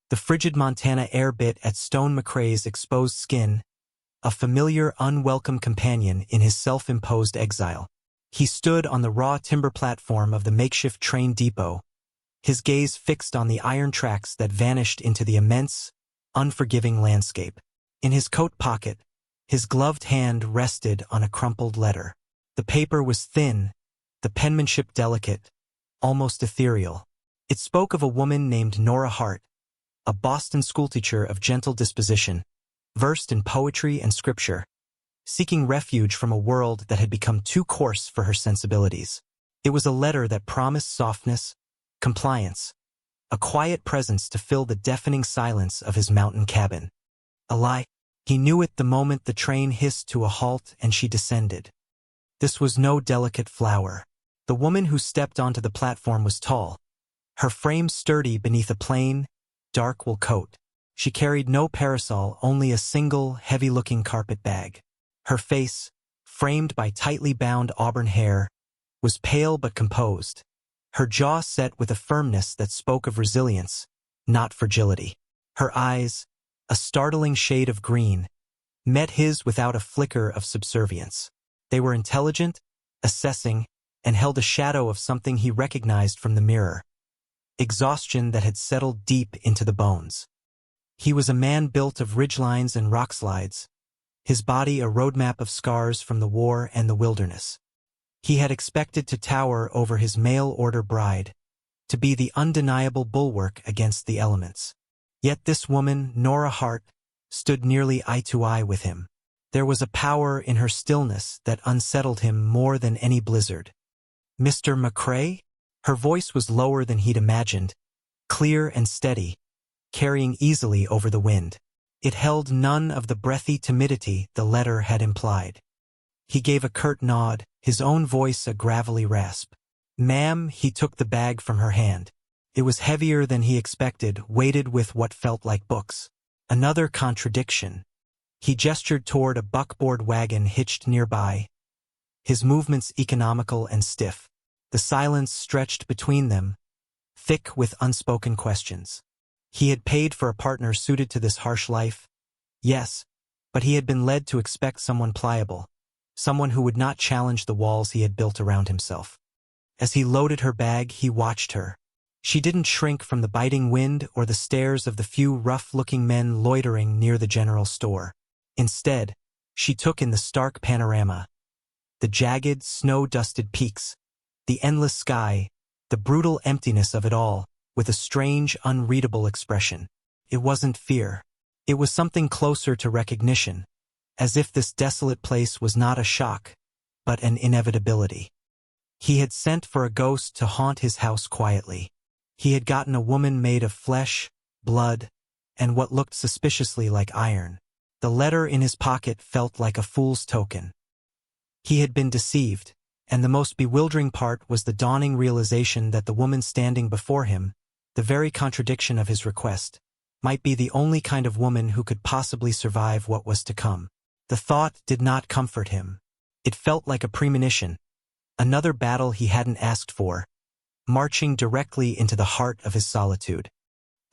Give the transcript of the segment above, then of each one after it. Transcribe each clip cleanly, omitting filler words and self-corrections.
The frigid Montana air bit at Stone McCrae's exposed skin, a familiar, unwelcome companion in his self-imposed exile. He stood on the raw timber platform of the makeshift train depot, his gaze fixed on the iron tracks that vanished into the immense, unforgiving landscape. In his coat pocket, his gloved hand rested on a crumpled letter. The paper was thin, the penmanship delicate, almost ethereal. It spoke of a woman named Nora Hart, a Boston schoolteacher of gentle disposition, versed in poetry and scripture, seeking refuge from a world that had become too coarse for her sensibilities. It was a letter that promised softness, compliance, a quiet presence to fill the deafening silence of his mountain cabin. A lie. He knew it the moment the train hissed to a halt and she descended. This was no delicate flower. The woman who stepped onto the platform was tall, her frame sturdy beneath a plain, dark wool coat. She carried no parasol, only a single, heavy-looking carpet bag. Her face, framed by tightly bound auburn hair, was pale but composed, her jaw set with a firmness that spoke of resilience, not fragility. Her eyes, a startling shade of green, met his without a flicker of subservience. They were intelligent, assessing, and held a shadow of something he recognized from the mirror: exhaustion that had settled deep into the bones. He was a man built of ridgelines and rockslides, his body a roadmap of scars from the war and the wilderness. He had expected to tower over his mail-order bride, to be the undeniable bulwark against the elements. Yet this woman, Nora Hart, stood nearly eye to eye with him. There was a power in her stillness that unsettled him more than any blizzard. "Mr. McCrae?" Her voice was lower than he'd imagined, clear and steady, carrying easily over the wind. It held none of the breathy timidity the letter had implied. He gave a curt nod, his own voice a gravelly rasp. "Ma'am," he took the bag from her hand. It was heavier than he expected, weighted with what felt like books. Another contradiction. He gestured toward a buckboard wagon hitched nearby, his movements economical and stiff. The silence stretched between them, thick with unspoken questions. He had paid for a partner suited to this harsh life, yes, but he had been led to expect someone pliable, someone who would not challenge the walls he had built around himself. As he loaded her bag, he watched her. She didn't shrink from the biting wind or the stares of the few rough-looking men loitering near the general store. Instead, she took in the stark panorama: the jagged, snow-dusted peaks, the endless sky, the brutal emptiness of it all, with a strange, unreadable expression. It wasn't fear. It was something closer to recognition, as if this desolate place was not a shock, but an inevitability. He had sent for a ghost to haunt his house quietly. He had gotten a woman made of flesh, blood, and what looked suspiciously like iron. The letter in his pocket felt like a fool's token. He had been deceived, and the most bewildering part was the dawning realization that the woman standing before him, the very contradiction of his request, might be the only kind of woman who could possibly survive what was to come. The thought did not comfort him. It felt like a premonition, another battle he hadn't asked for, marching directly into the heart of his solitude.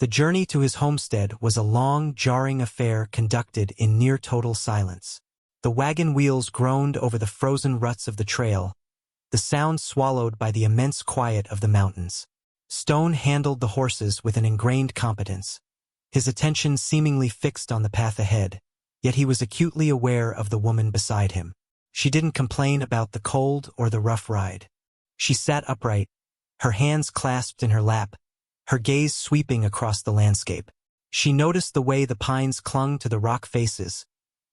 The journey to his homestead was a long, jarring affair conducted in near-total silence. The wagon wheels groaned over the frozen ruts of the trail, the sound swallowed by the immense quiet of the mountains. Stone handled the horses with an ingrained competence, his attention seemingly fixed on the path ahead, yet he was acutely aware of the woman beside him. She didn't complain about the cold or the rough ride. She sat upright, her hands clasped in her lap, her gaze sweeping across the landscape. She noticed the way the pines clung to the rock faces,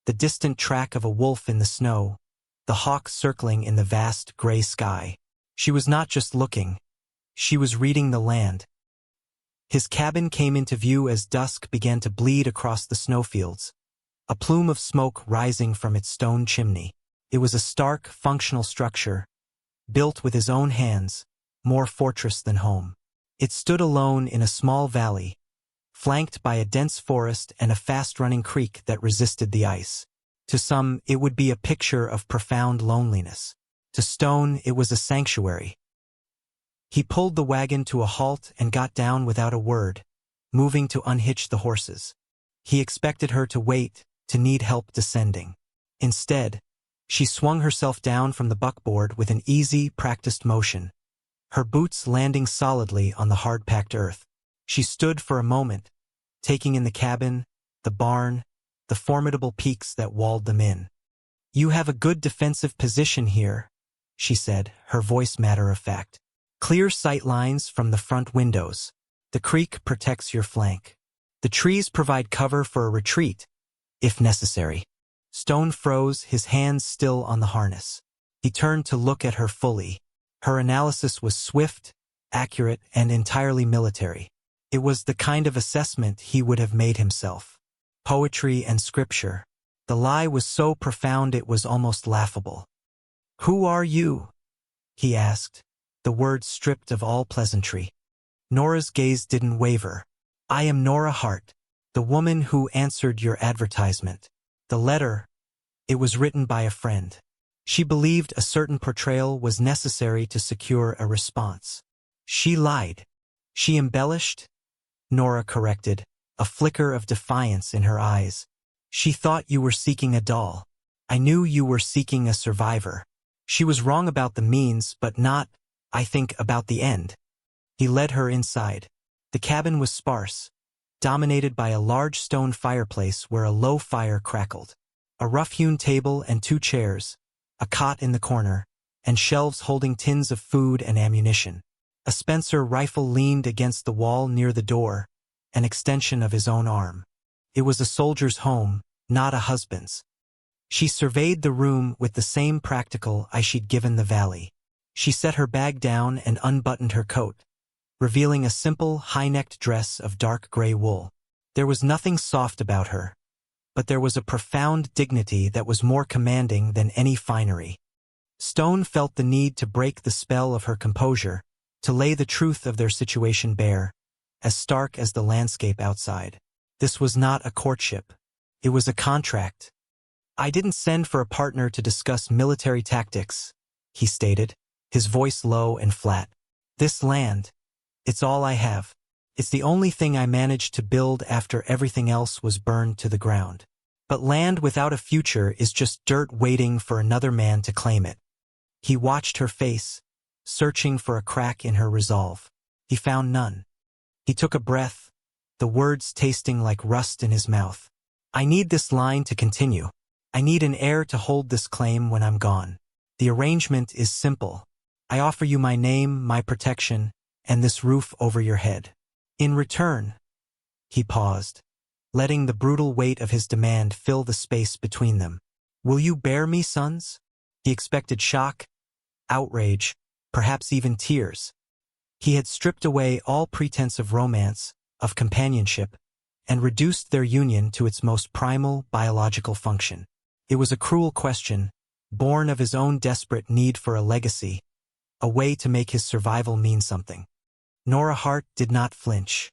the distant track of a wolf in the snow, the hawk circling in the vast gray sky. She was not just looking, she was reading the land. His cabin came into view as dusk began to bleed across the snowfields, a plume of smoke rising from its stone chimney. It was a stark, functional structure, built with his own hands, more fortress than home. It stood alone in a small valley, flanked by a dense forest and a fast-running creek that resisted the ice. To some, it would be a picture of profound loneliness. To Stone, it was a sanctuary. He pulled the wagon to a halt and got down without a word, moving to unhitch the horses. He expected her to wait, to need help descending. Instead, she swung herself down from the buckboard with an easy, practiced motion, her boots landing solidly on the hard-packed earth. She stood for a moment, taking in the cabin, the barn, the formidable peaks that walled them in. "You have a good defensive position here," she said, her voice matter-of-fact. "Clear sight lines from the front windows. The creek protects your flank. The trees provide cover for a retreat, if necessary." Stone froze, his hands still on the harness. He turned to look at her fully. Her analysis was swift, accurate, and entirely military. It was the kind of assessment he would have made himself. Poetry and scripture. The lie was so profound it was almost laughable. "Who are you?" he asked, the words stripped of all pleasantry. Nora's gaze didn't waver. "I am Nora Hart, the woman who answered your advertisement." The letter, it was written by a friend. She believed a certain portrayal was necessary to secure a response. "She lied. She embellished," Nora corrected, a flicker of defiance in her eyes. "She thought you were seeking a doll. I knew you were seeking a survivor. She was wrong about the means, but not, I think, about the end." He led her inside. The cabin was sparse, dominated by a large stone fireplace where a low fire crackled. A rough-hewn table and 2 chairs, a cot in the corner, and shelves holding tins of food and ammunition. A Spencer rifle leaned against the wall near the door, an extension of his own arm. It was a soldier's home, not a husband's. She surveyed the room with the same practical eye she'd given the valley. She set her bag down and unbuttoned her coat, revealing a simple, high-necked dress of dark gray wool. There was nothing soft about her, but there was a profound dignity that was more commanding than any finery. Stone felt the need to break the spell of her composure, to lay the truth of their situation bare, as stark as the landscape outside. This was not a courtship. It was a contract. "I didn't send for a partner to discuss military tactics," he stated, his voice low and flat. "This land, it's all I have. It's the only thing I managed to build after everything else was burned to the ground. But land without a future is just dirt waiting for another man to claim it." He watched her face, searching for a crack in her resolve. He found none. He took a breath, the words tasting like rust in his mouth. "I need this line to continue. I need an heir to hold this claim when I'm gone. The arrangement is simple. I offer you my name, my protection, and this roof over your head. In return," he paused, letting the brutal weight of his demand fill the space between them. "Will you bear me sons?" He expected shock, outrage, perhaps even tears. He had stripped away all pretense of romance, of companionship, and reduced their union to its most primal biological function. It was a cruel question, born of his own desperate need for a legacy, a way to make his survival mean something. Nora Hart did not flinch.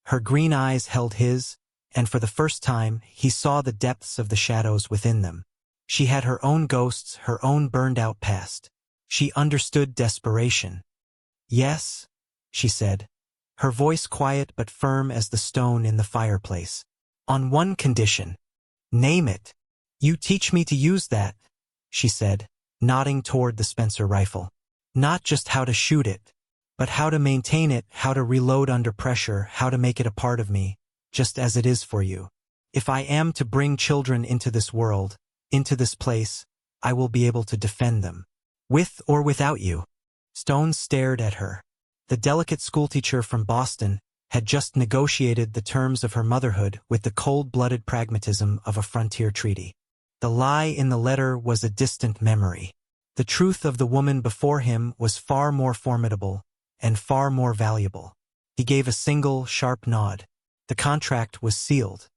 Her green eyes held his, and for the first time he saw the depths of the shadows within them. She had her own ghosts, her own burned-out past. She understood desperation. "Yes," she said, her voice quiet but firm as the stone in the fireplace. "On one condition." "Name it." "You teach me to use that," she said, nodding toward the Spencer rifle. "Not just how to shoot it, but how to maintain it, how to reload under pressure, how to make it a part of me, just as it is for you. If I am to bring children into this world, into this place, I will be able to defend them. With or without you." Stone stared at her. The delicate schoolteacher from Boston had just negotiated the terms of her motherhood with the cold-blooded pragmatism of a frontier treaty. The lie in the letter was a distant memory. The truth of the woman before him was far more formidable and far more valuable. He gave a single, sharp nod. The contract was sealed.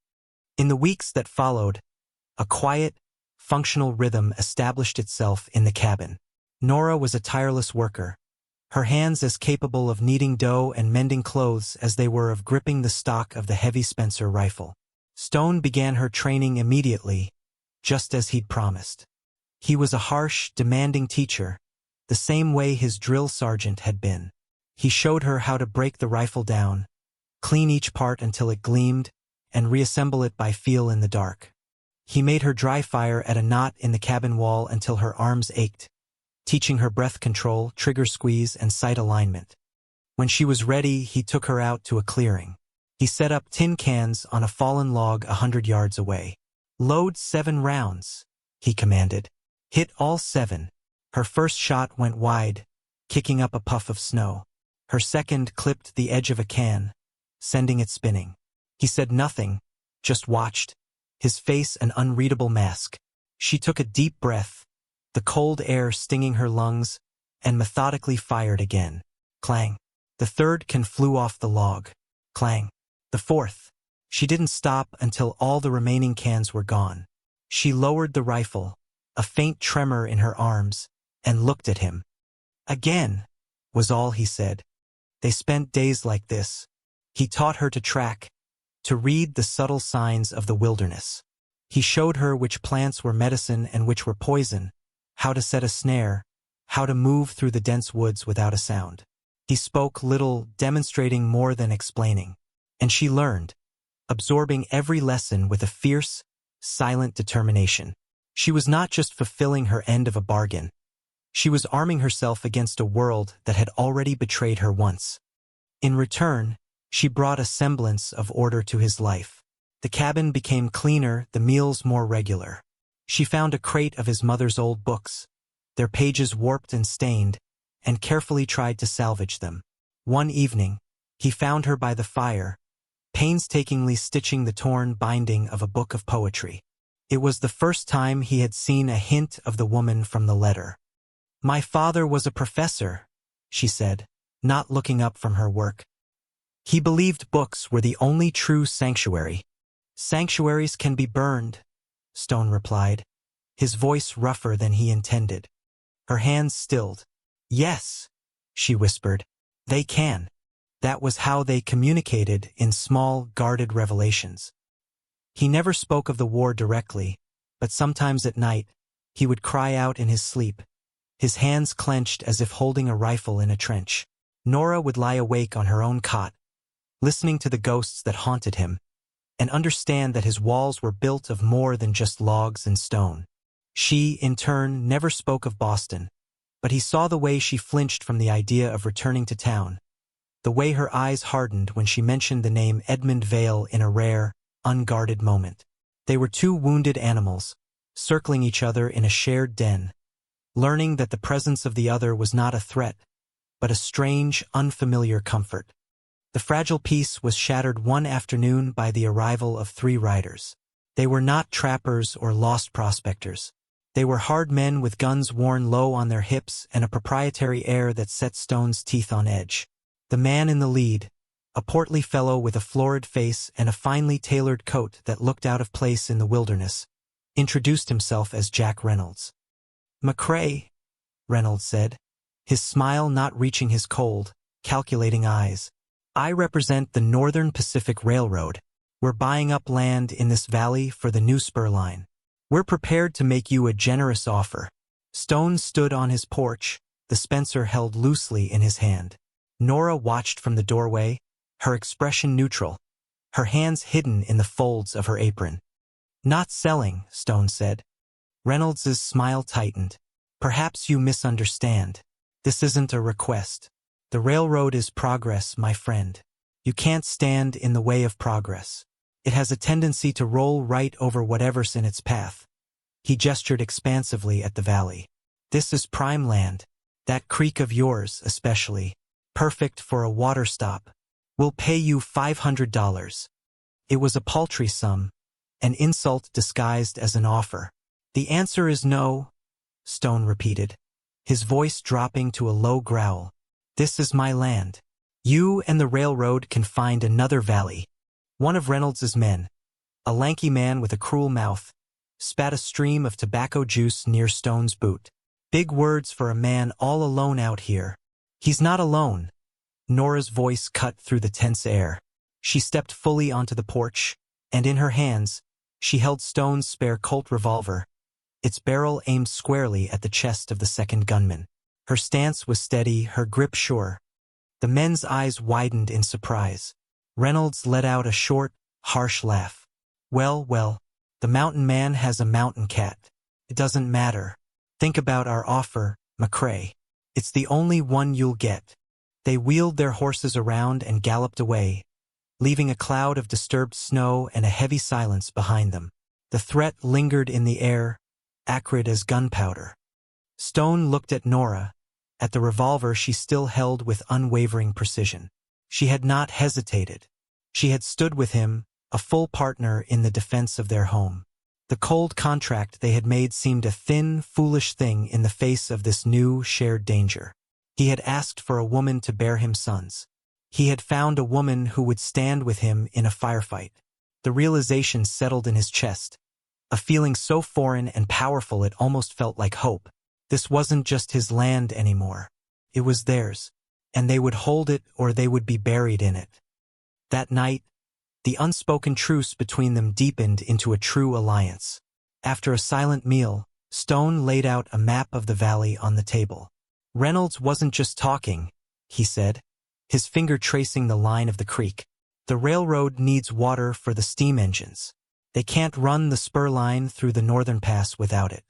In the weeks that followed, a quiet, functional rhythm established itself in the cabin. Nora was a tireless worker, her hands as capable of kneading dough and mending clothes as they were of gripping the stock of the heavy Spencer rifle. Stone began her training immediately, just as he'd promised. He was a harsh, demanding teacher, the same way his drill sergeant had been. He showed her how to break the rifle down, clean each part until it gleamed, and reassemble it by feel in the dark. He made her dry fire at a knot in the cabin wall until her arms ached, teaching her breath control, trigger squeeze, and sight alignment. When she was ready, he took her out to a clearing. He set up tin cans on a fallen log 100 yards away. "Load 7 rounds," he commanded. "Hit all 7. Her first shot went wide, kicking up a puff of snow. Her second clipped the edge of a can, sending it spinning. He said nothing, just watched, his face an unreadable mask. She took a deep breath, the cold air stinging her lungs, and methodically fired again. Clang. The third can flew off the log. Clang. The fourth. She didn't stop until all the remaining cans were gone. She lowered the rifle, a faint tremor in her arms, and looked at him. "Again," was all he said. They spent days like this. He taught her to track, to read the subtle signs of the wilderness. He showed her which plants were medicine and which were poison, how to set a snare, how to move through the dense woods without a sound. He spoke little, demonstrating more than explaining. And she learned, absorbing every lesson with a fierce, silent determination. She was not just fulfilling her end of a bargain. She was arming herself against a world that had already betrayed her once. In return, she brought a semblance of order to his life. The cabin became cleaner, the meals more regular. She found a crate of his mother's old books, their pages warped and stained, and carefully tried to salvage them. One evening, he found her by the fire, painstakingly stitching the torn binding of a book of poetry. It was the first time he had seen a hint of the woman from the letter. "My father was a professor," she said, not looking up from her work. "He believed books were the only true sanctuary." "Sanctuaries can be burned," Stone replied, his voice rougher than he intended. Her hands stilled. "Yes," she whispered, "they can." That was how they communicated in small, guarded revelations. He never spoke of the war directly, but sometimes at night, he would cry out in his sleep, his hands clenched as if holding a rifle in a trench. Nora would lie awake on her own cot, listening to the ghosts that haunted him, and understand that his walls were built of more than just logs and stone. She, in turn, never spoke of Boston, but he saw the way she flinched from the idea of returning to town, the way her eyes hardened when she mentioned the name Edmund Vale in a rare, unguarded moment. They were two wounded animals, circling each other in a shared den, learning that the presence of the other was not a threat, but a strange, unfamiliar comfort. The fragile peace was shattered one afternoon by the arrival of 3 riders. They were not trappers or lost prospectors. They were hard men with guns worn low on their hips and a proprietary air that set Stone's teeth on edge. The man in the lead, a portly fellow with a florid face and a finely tailored coat that looked out of place in the wilderness, introduced himself as Jack Reynolds. "McCrae," Reynolds said, his smile not reaching his cold, calculating eyes. "I represent the Northern Pacific Railroad. We're buying up land in this valley for the new spur line. We're prepared to make you a generous offer." Stone stood on his porch, the Spencer held loosely in his hand. Nora watched from the doorway, her expression neutral, her hands hidden in the folds of her apron. "Not selling," Stone said. Reynolds's smile tightened. "Perhaps you misunderstand. This isn't a request. The railroad is progress, my friend. You can't stand in the way of progress. It has a tendency to roll right over whatever's in its path." He gestured expansively at the valley. "This is prime land. That creek of yours, especially. Perfect for a water stop. We'll pay you $500. It was a paltry sum, an insult disguised as an offer. "The answer is no," Stone repeated, his voice dropping to a low growl. "This is my land. You and the railroad can find another valley." One of Reynolds's men, a lanky man with a cruel mouth, spat a stream of tobacco juice near Stone's boot. "Big words for a man all alone out here." "He's not alone." Nora's voice cut through the tense air. She stepped fully onto the porch, and in her hands, she held Stone's spare Colt revolver, its barrel aimed squarely at the chest of the second gunman. Her stance was steady, her grip sure. The men's eyes widened in surprise. Reynolds let out a short, harsh laugh. Well, well, the mountain man has a mountain cat. It doesn't matter. Think about our offer, McCrae. It's the only one you'll get. They wheeled their horses around and galloped away, leaving a cloud of disturbed snow and a heavy silence behind them. The threat lingered in the air, acrid as gunpowder. Stone looked at Nora, at the revolver she still held with unwavering precision. She had not hesitated. She had stood with him, a full partner in the defense of their home. The cold contract they had made seemed a thin, foolish thing in the face of this new, shared danger. He had asked for a woman to bear him sons. He had found a woman who would stand with him in a firefight. The realization settled in his chest, a feeling so foreign and powerful it almost felt like hope. This wasn't just his land anymore. It was theirs, and they would hold it or they would be buried in it. That night, the unspoken truce between them deepened into a true alliance. After a silent meal, Stone laid out a map of the valley on the table. Reynolds wasn't just talking, he said, his finger tracing the line of the creek. The railroad needs water for the steam engines. They can't run the spur line through the northern pass without it.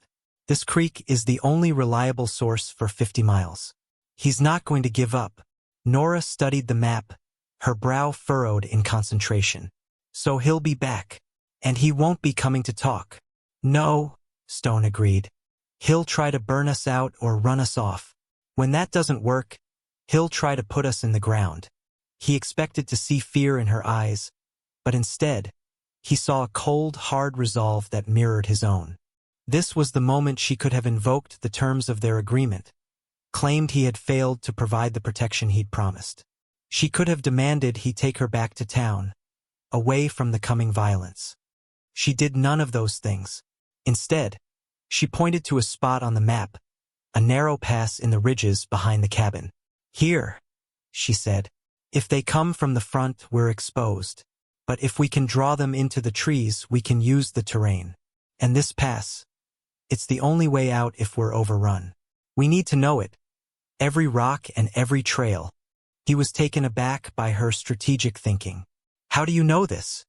This creek is the only reliable source for 50 miles. He's not going to give up. Nora studied the map, her brow furrowed in concentration. So he'll be back. And he won't be coming to talk. No, Stone agreed. He'll try to burn us out or run us off. When that doesn't work, he'll try to put us in the ground. He expected to see fear in her eyes, but instead, he saw a cold, hard resolve that mirrored his own. This was the moment she could have invoked the terms of their agreement, claimed he had failed to provide the protection he'd promised. She could have demanded he take her back to town, away from the coming violence. She did none of those things. Instead, she pointed to a spot on the map, a narrow pass in the ridges behind the cabin. Here, she said. If they come from the front, we're exposed. But if we can draw them into the trees, we can use the terrain. And this pass, it's the only way out if we're overrun. We need to know it. Every rock and every trail. He was taken aback by her strategic thinking. How do you know this?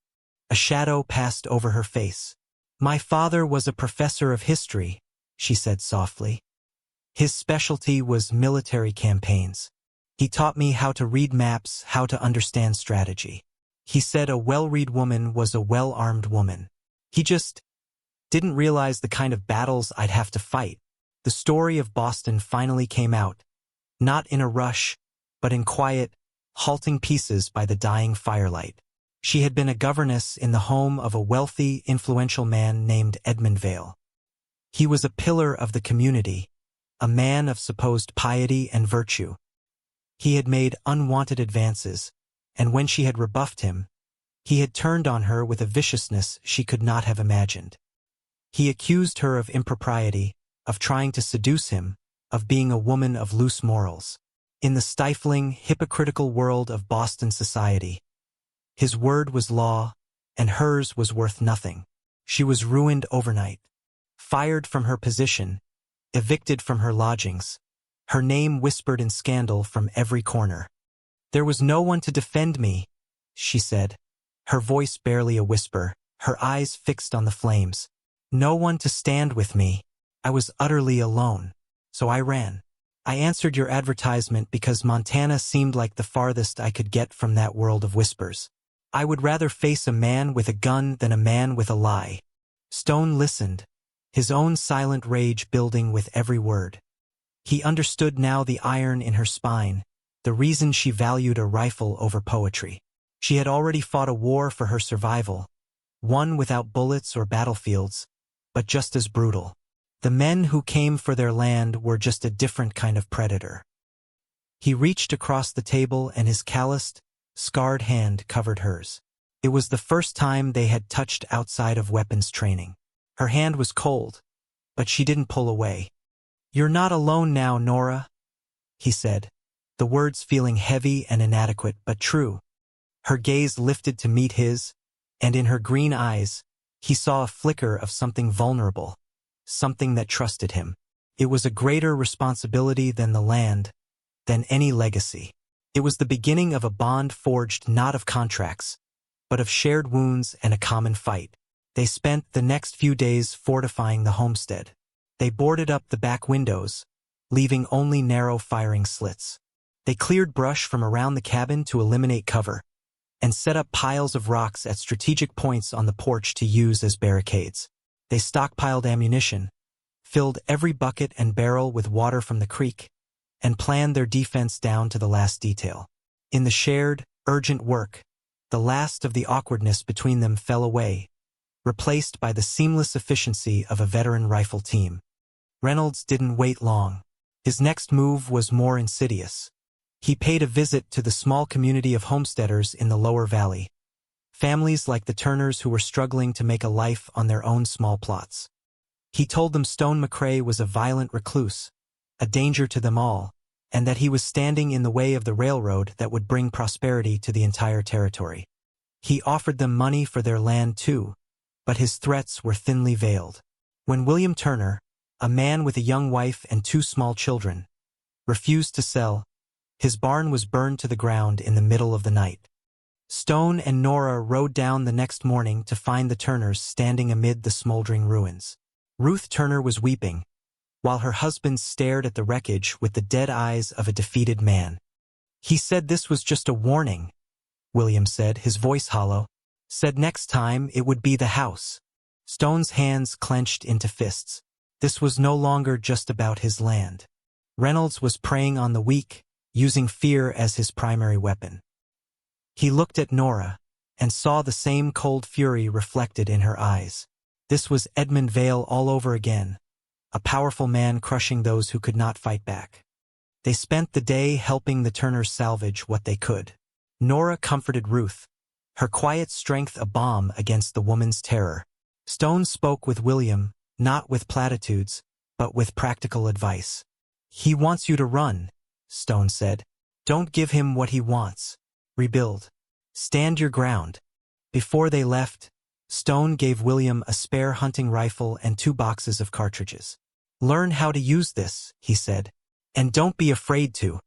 A shadow passed over her face. My father was a professor of history, she said softly. His specialty was military campaigns. He taught me how to read maps, how to understand strategy. He said a well-read woman was a well-armed woman. He just didn't realize the kind of battles I'd have to fight. The story of Boston finally came out, not in a rush, but in quiet, halting pieces by the dying firelight. She had been a governess in the home of a wealthy, influential man named Edmund Vale. He was a pillar of the community, a man of supposed piety and virtue. He had made unwanted advances, and when she had rebuffed him, he had turned on her with a viciousness she could not have imagined. He accused her of impropriety, of trying to seduce him, of being a woman of loose morals. In the stifling, hypocritical world of Boston society, his word was law, and hers was worth nothing. She was ruined overnight, fired from her position, evicted from her lodgings, her name whispered in scandal from every corner. There was no one to defend me, she said, her voice barely a whisper, her eyes fixed on the flames. No one to stand with me. I was utterly alone. So I ran. I answered your advertisement because Montana seemed like the farthest I could get from that world of whispers. I would rather face a man with a gun than a man with a lie. Stone listened, his own silent rage building with every word. He understood now the iron in her spine, the reason she valued a rifle over poetry. She had already fought a war for her survival, one without bullets or battlefields, but just as brutal. The men who came for their land were just a different kind of predator. He reached across the table and his calloused, scarred hand covered hers. It was the first time they had touched outside of weapons training. Her hand was cold, but she didn't pull away. You're not alone now, Nora, he said, the words feeling heavy and inadequate but true. Her gaze lifted to meet his, and in her green eyes, he saw a flicker of something vulnerable, something that trusted him. It was a greater responsibility than the land, than any legacy. It was the beginning of a bond forged not of contracts, but of shared wounds and a common fight. They spent the next few days fortifying the homestead. They boarded up the back windows, leaving only narrow firing slits. They cleared brush from around the cabin to eliminate cover, and set up piles of rocks at strategic points on the porch to use as barricades. They stockpiled ammunition, filled every bucket and barrel with water from the creek, and planned their defense down to the last detail. In the shared, urgent work, the last of the awkwardness between them fell away, replaced by the seamless efficiency of a veteran rifle team. Reynolds didn't wait long. His next move was more insidious. He paid a visit to the small community of homesteaders in the lower valley, families like the Turners who were struggling to make a life on their own small plots. He told them Stone McCrae was a violent recluse, a danger to them all, and that he was standing in the way of the railroad that would bring prosperity to the entire territory. He offered them money for their land too, but his threats were thinly veiled. When William Turner, a man with a young wife and 2 small children, refused to sell, his barn was burned to the ground in the middle of the night. Stone and Nora rode down the next morning to find the Turners standing amid the smoldering ruins. Ruth Turner was weeping, while her husband stared at the wreckage with the dead eyes of a defeated man. "He said this was just a warning," William said, his voice hollow. "Said next time it would be the house." Stone's hands clenched into fists. This was no longer just about his land. Reynolds was preying on the weak, using fear as his primary weapon. He looked at Nora, and saw the same cold fury reflected in her eyes. This was Edmund Vale all over again, a powerful man crushing those who could not fight back. They spent the day helping the Turners salvage what they could. Nora comforted Ruth, her quiet strength a balm against the woman's terror. Stone spoke with William, not with platitudes, but with practical advice. "He wants you to run," Stone said. "Don't give him what he wants. Rebuild. Stand your ground." Before they left, Stone gave William a spare hunting rifle and 2 boxes of cartridges. "Learn how to use this," he said, "and don't be afraid to."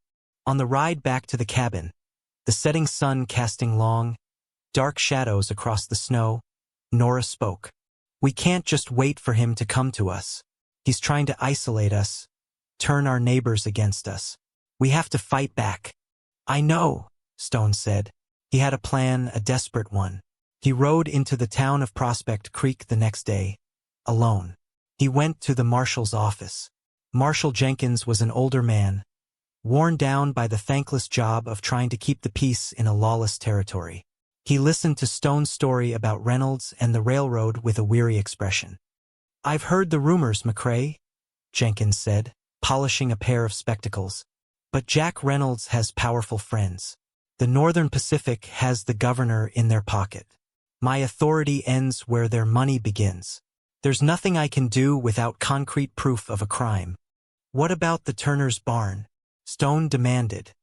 On the ride back to the cabin, the setting sun casting long, dark shadows across the snow, Nora spoke. "We can't just wait for him to come to us. He's trying to isolate us, turn our neighbors against us. We have to fight back." "I know," Stone said. He had a plan, a desperate one. He rode into the town of Prospect Creek the next day, alone. He went to the marshal's office. Marshal Jenkins was an older man, worn down by the thankless job of trying to keep the peace in a lawless territory. He listened to Stone's story about Reynolds and the railroad with a weary expression. "I've heard the rumors, McCrae," Jenkins said, polishing a pair of spectacles. "But Jack Reynolds has powerful friends. The Northern Pacific has the governor in their pocket. My authority ends where their money begins. There's nothing I can do without concrete proof of a crime." "What about the Turner's barn?" Stone demanded.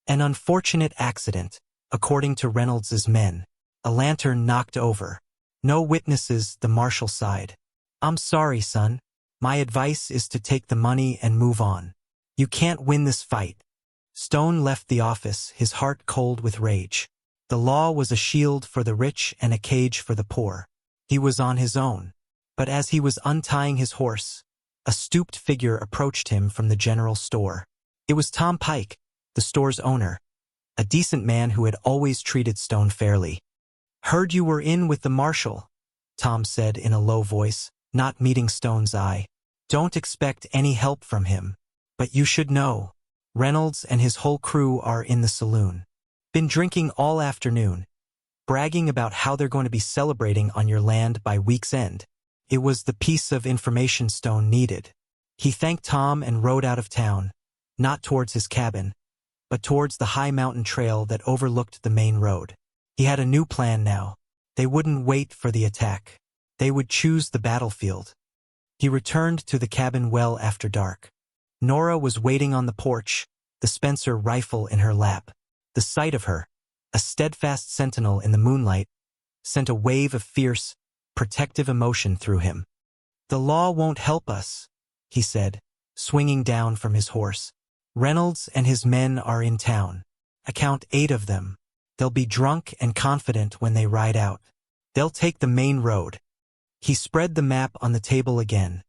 "An unfortunate accident, according to Reynolds's men. A lantern knocked over. No witnesses," the marshal sighed. "I'm sorry, son. My advice is to take the money and move on. You can't win this fight." Stone left the office, his heart cold with rage. The law was a shield for the rich and a cage for the poor. He was on his own. But as he was untying his horse, a stooped figure approached him from the general store. It was Tom Pike, the store's owner, a decent man who had always treated Stone fairly. "Heard you were in with the marshal," Tom said in a low voice, not meeting Stone's eye. "Don't expect any help from him. But you should know. Reynolds and his whole crew are in the saloon. Been drinking all afternoon, bragging about how they're going to be celebrating on your land by week's end." It was the piece of information Stone needed. He thanked Tom and rode out of town, not towards his cabin, but towards the high mountain trail that overlooked the main road. He had a new plan now. They wouldn't wait for the attack. They would choose the battlefield. He returned to the cabin well after dark. Nora was waiting on the porch, the Spencer rifle in her lap. The sight of her, a steadfast sentinel in the moonlight, sent a wave of fierce, protective emotion through him. "The law won't help us," he said, swinging down from his horse. "Reynolds and his men are in town. I count 8 of them. They'll be drunk and confident when they ride out. They'll take the main road. He spread the map on the table again,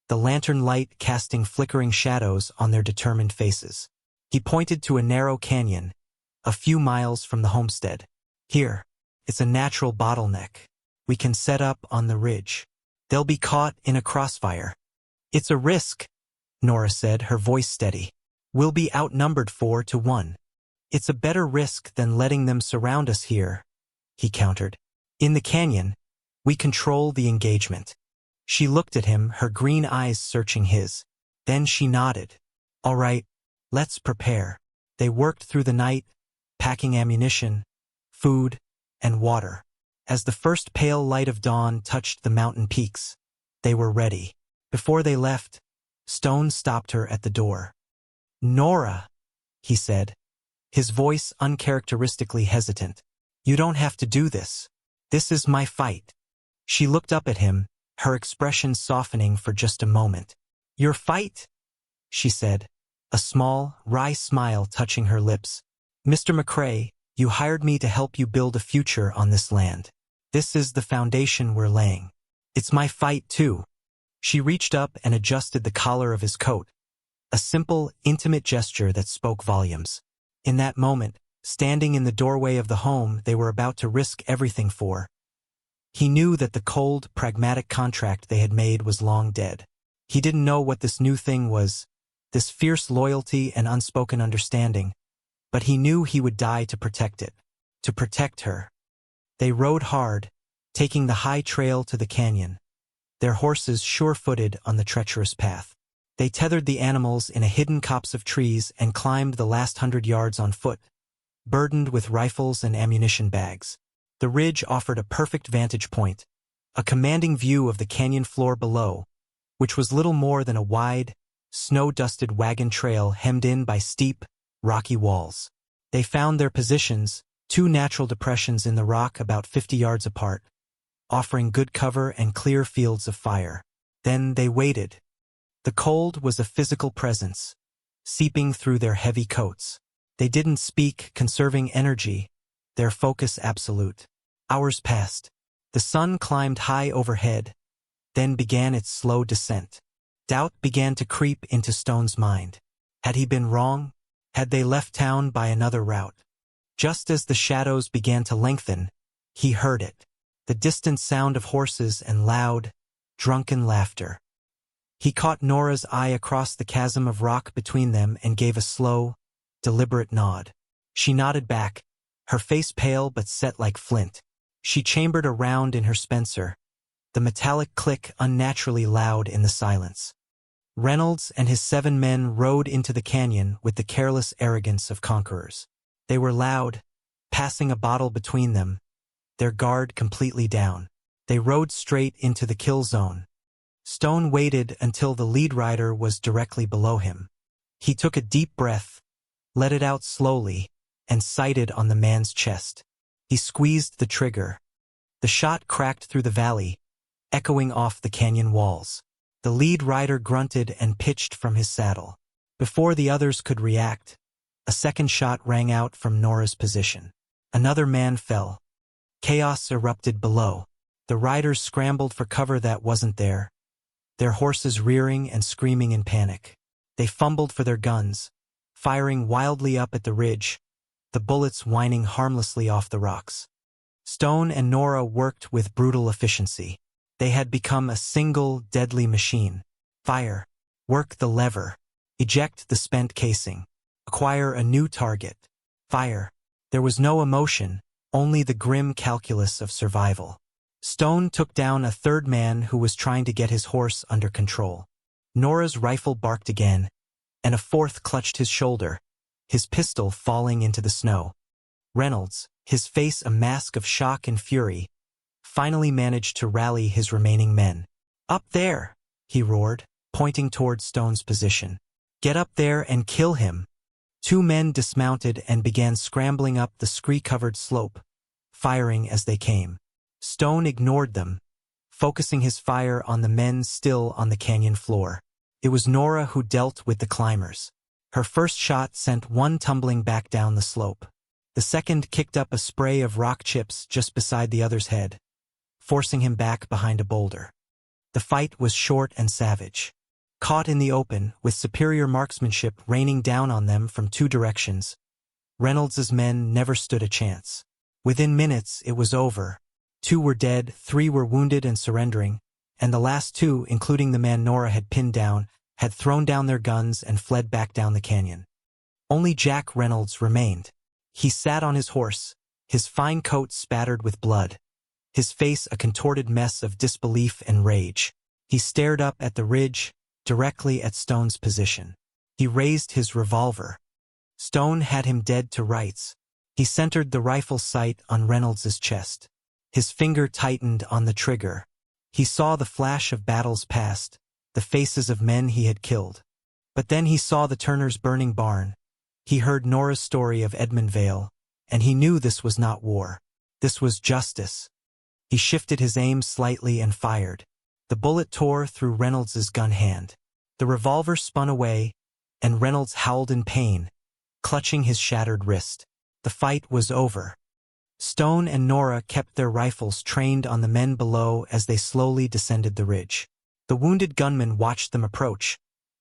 the lantern light casting flickering shadows on their determined faces. He pointed to a narrow canyon, a few miles from the homestead. Here, it's a natural bottleneck. We can set up on the ridge. They'll be caught in a crossfire. It's a risk, Nora said, her voice steady. We'll be outnumbered 4 to 1. It's a better risk than letting them surround us here, he countered. In the canyon, we control the engagement. She looked at him, her green eyes searching his. Then she nodded. All right, let's prepare. They worked through the night, packing ammunition, food, and water. As the first pale light of dawn touched the mountain peaks, they were ready. Before they left, Stone stopped her at the door. Nora, he said, his voice uncharacteristically hesitant. You don't have to do this. This is my fight. She looked up at him, her expression softening for just a moment. Your fight? She said, a small, wry smile touching her lips. Mr. McCrae, you hired me to help you build a future on this land. This is the foundation we're laying. It's my fight, too. She reached up and adjusted the collar of his coat, a simple, intimate gesture that spoke volumes. In that moment, standing in the doorway of the home they were about to risk everything for, he knew that the cold, pragmatic contract they had made was long dead. He didn't know what this new thing was, this fierce loyalty and unspoken understanding, but he knew he would die to protect it, to protect her. They rode hard, taking the high trail to the canyon, their horses sure-footed on the treacherous path. They tethered the animals in a hidden copse of trees and climbed the last 100 yards on foot, burdened with rifles and ammunition bags. The ridge offered a perfect vantage point, a commanding view of the canyon floor below, which was little more than a wide, snow-dusted wagon trail hemmed in by steep, rocky walls. They found their positions, 2 natural depressions in the rock about 50 yards apart, offering good cover and clear fields of fire. Then they waited. The cold was a physical presence, seeping through their heavy coats. They didn't speak, conserving energy, their focus absolute. Hours passed. The sun climbed high overhead, then began its slow descent. Doubt began to creep into Stone's mind. Had he been wrong? Had they left town by another route? Just as the shadows began to lengthen, he heard it. The distant sound of horses and loud, drunken laughter. He caught Nora's eye across the chasm of rock between them and gave a slow, deliberate nod. She nodded back, her face pale but set like flint. She chambered a round in her Spencer, the metallic click unnaturally loud in the silence. Reynolds and his 7 men rode into the canyon with the careless arrogance of conquerors. They were loud, passing a bottle between them, their guard completely down. They rode straight into the kill zone. Stone waited until the lead rider was directly below him. He took a deep breath, let it out slowly, and sighted on the man's chest. He squeezed the trigger. The shot cracked through the valley, echoing off the canyon walls. The lead rider grunted and pitched from his saddle. Before the others could react, a second shot rang out from Nora's position. Another man fell. Chaos erupted below. The riders scrambled for cover that wasn't there, their horses rearing and screaming in panic. They fumbled for their guns, firing wildly up at the ridge, the bullets whining harmlessly off the rocks. Stone and Nora worked with brutal efficiency. They had become a single, deadly machine. Fire. Work the lever. Eject the spent casing. Acquire a new target. Fire. There was no emotion, only the grim calculus of survival. Stone took down a 3rd man who was trying to get his horse under control. Nora's rifle barked again, and a 4th clutched his shoulder, his pistol falling into the snow. Reynolds, his face a mask of shock and fury, finally managed to rally his remaining men. Up there, he roared, pointing toward Stone's position. Get up there and kill him. 2 men dismounted and began scrambling up the scree-covered slope, firing as they came. Stone ignored them, focusing his fire on the men still on the canyon floor. It was Nora who dealt with the climbers. Her first shot sent one tumbling back down the slope. The second kicked up a spray of rock chips just beside the other's head, forcing him back behind a boulder. The fight was short and savage. Caught in the open, with superior marksmanship raining down on them from two directions, Reynolds's men never stood a chance. Within minutes, it was over. 2 were dead, 3 were wounded and surrendering, and the last 2, including the man Nora had pinned down, had thrown down their guns and fled back down the canyon. Only Jack Reynolds remained. He sat on his horse, his fine coat spattered with blood, his face a contorted mess of disbelief and rage. He stared up at the ridge, directly at Stone's position. He raised his revolver. Stone had him dead to rights. He centered the rifle sight on Reynolds's chest. His finger tightened on the trigger. He saw the flash of battles past, the faces of men he had killed. But then he saw the Turners' burning barn. He heard Nora's story of Edmund Vale, and he knew this was not war. This was justice. He shifted his aim slightly and fired. The bullet tore through Reynolds's gun hand. The revolver spun away, and Reynolds howled in pain, clutching his shattered wrist. The fight was over. Stone and Nora kept their rifles trained on the men below as they slowly descended the ridge. The wounded gunmen watched them approach,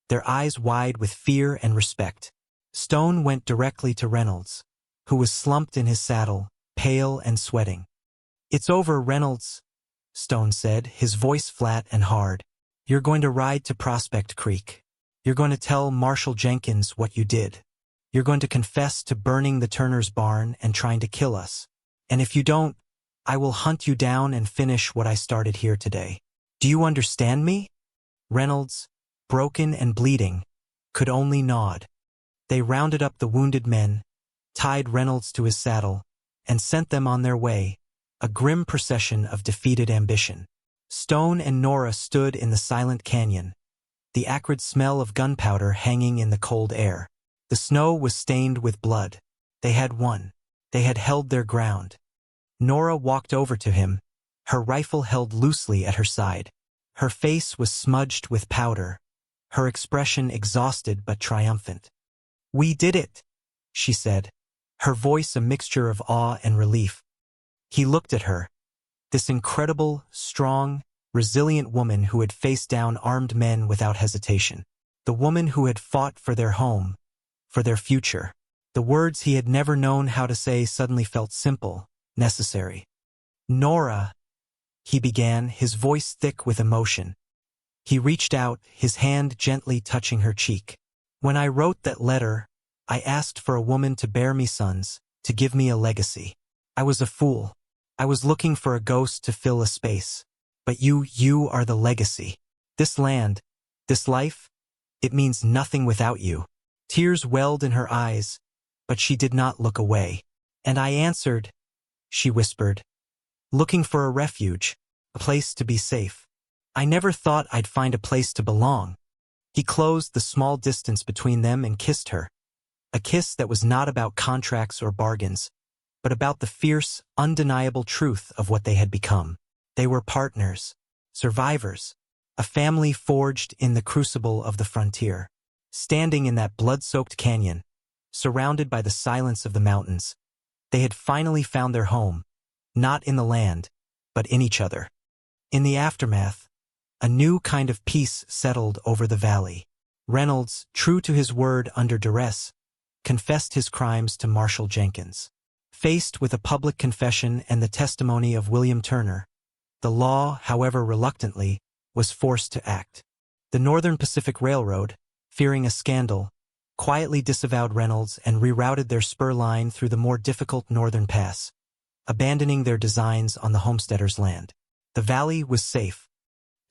their eyes wide with fear and respect. Stone went directly to Reynolds, who was slumped in his saddle, pale and sweating. "It's over, Reynolds," Stone said, his voice flat and hard. "You're going to ride to Prospect Creek. You're going to tell Marshal Jenkins what you did. You're going to confess to burning the Turners' barn and trying to kill us. And if you don't, I will hunt you down and finish what I started here today. Do you understand me?" Reynolds, broken and bleeding, could only nod. They rounded up the wounded men, tied Reynolds to his saddle, and sent them on their way, a grim procession of defeated ambition. Stone and Nora stood in the silent canyon, the acrid smell of gunpowder hanging in the cold air. The snow was stained with blood. They had won. They had held their ground. Nora walked over to him, her rifle held loosely at her side. Her face was smudged with powder, her expression exhausted but triumphant. "We did it," she said, her voice a mixture of awe and relief. He looked at her, this incredible, strong, resilient woman who had faced down armed men without hesitation. The woman who had fought for their home, for their future. The words he had never known how to say suddenly felt simple, necessary. "Nora," he began, his voice thick with emotion. He reached out, his hand gently touching her cheek. "When I wrote that letter, I asked for a woman to bear me sons, to give me a legacy. I was a fool. I was looking for a ghost to fill a space. But you are the legacy. This land, this life, it means nothing without you." Tears welled in her eyes, but she did not look away. "And I answered," she whispered, "looking for a refuge, a place to be safe. I never thought I'd find a place to belong." He closed the small distance between them and kissed her, a kiss that was not about contracts or bargains, but about the fierce, undeniable truth of what they had become. They were partners, survivors, a family forged in the crucible of the frontier. Standing in that blood-soaked canyon, surrounded by the silence of the mountains, they had finally found their home, not in the land, but in each other. In the aftermath, a new kind of peace settled over the valley. Reynolds, true to his word under duress, confessed his crimes to Marshal Jenkins. Faced with a public confession and the testimony of William Turner, the law, however reluctantly, was forced to act. The Northern Pacific Railroad, fearing a scandal, quietly disavowed Reynolds and rerouted their spur line through the more difficult northern pass, abandoning their designs on the homesteaders' land. The valley was safe.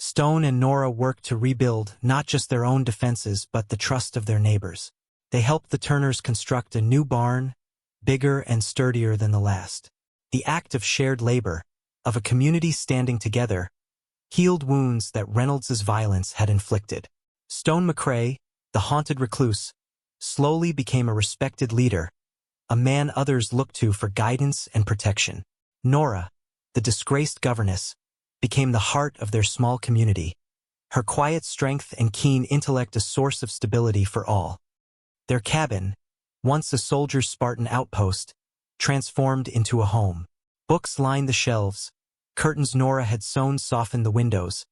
Stone and Nora worked to rebuild not just their own defenses but the trust of their neighbors. They helped the Turners construct a new barn, bigger and sturdier than the last. The act of shared labor, of a community standing together, healed wounds that Reynolds's violence had inflicted. Stone McCrae, the haunted recluse, slowly became a respected leader, a man others looked to for guidance and protection. Nora, the disgraced governess, became the heart of their small community, her quiet strength and keen intellect a source of stability for all. Their cabin, once a soldier's Spartan outpost, transformed into a home. Books lined the shelves, curtains Nora had sewn softened the windows,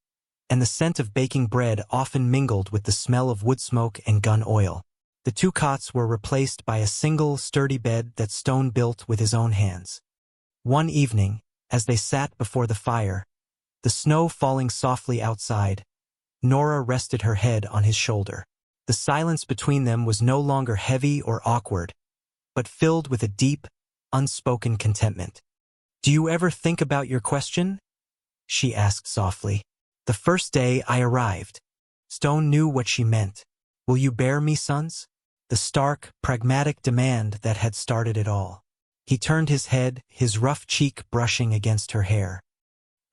and the scent of baking bread often mingled with the smell of wood smoke and gun oil. The two cots were replaced by a single, sturdy bed that Stone built with his own hands. One evening, as they sat before the fire, the snow falling softly outside, Nora rested her head on his shoulder. The silence between them was no longer heavy or awkward, but filled with a deep, unspoken contentment. "Do you ever think about your question?" she asked softly. "The first day I arrived." Stone knew what she meant. "Will you bear me, sons?" The stark, pragmatic demand that had started it all. He turned his head, his rough cheek brushing against her hair.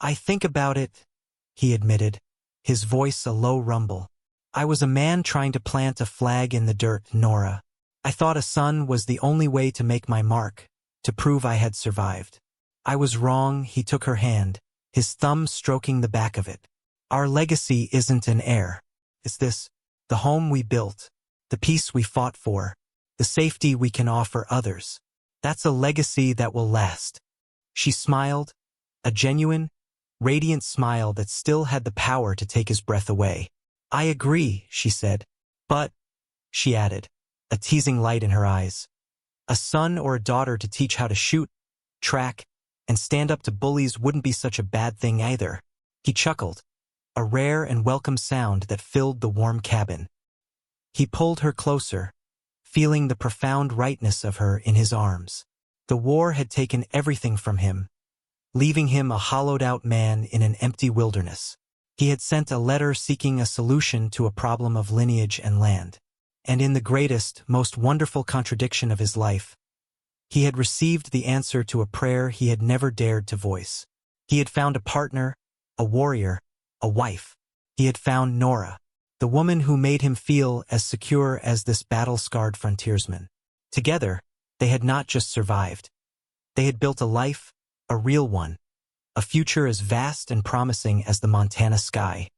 "I think about it," he admitted, his voice a low rumble. "I was a man trying to plant a flag in the dirt, Nora. I thought a son was the only way to make my mark, to prove I had survived. I was wrong." He took her hand, his thumb stroking the back of it. "Our legacy isn't an heir. It's this, the home we built, the peace we fought for, the safety we can offer others. That's a legacy that will last." She smiled, a genuine, radiant smile that still had the power to take his breath away. "I agree," she said. "But," she added, a teasing light in her eyes, "a son or a daughter to teach how to shoot, track, and stand up to bullies wouldn't be such a bad thing either." He chuckled, a rare and welcome sound that filled the warm cabin. He pulled her closer, feeling the profound rightness of her in his arms. The war had taken everything from him, leaving him a hollowed-out man in an empty wilderness. He had sent a letter seeking a solution to a problem of lineage and land. And in the greatest, most wonderful contradiction of his life, he had received the answer to a prayer he had never dared to voice. He had found a partner, a warrior, a wife. He had found Nora, the woman who made him feel as secure as this battle-scarred frontiersman. Together, they had not just survived. They had built a life, a real one, a future as vast and promising as the Montana sky.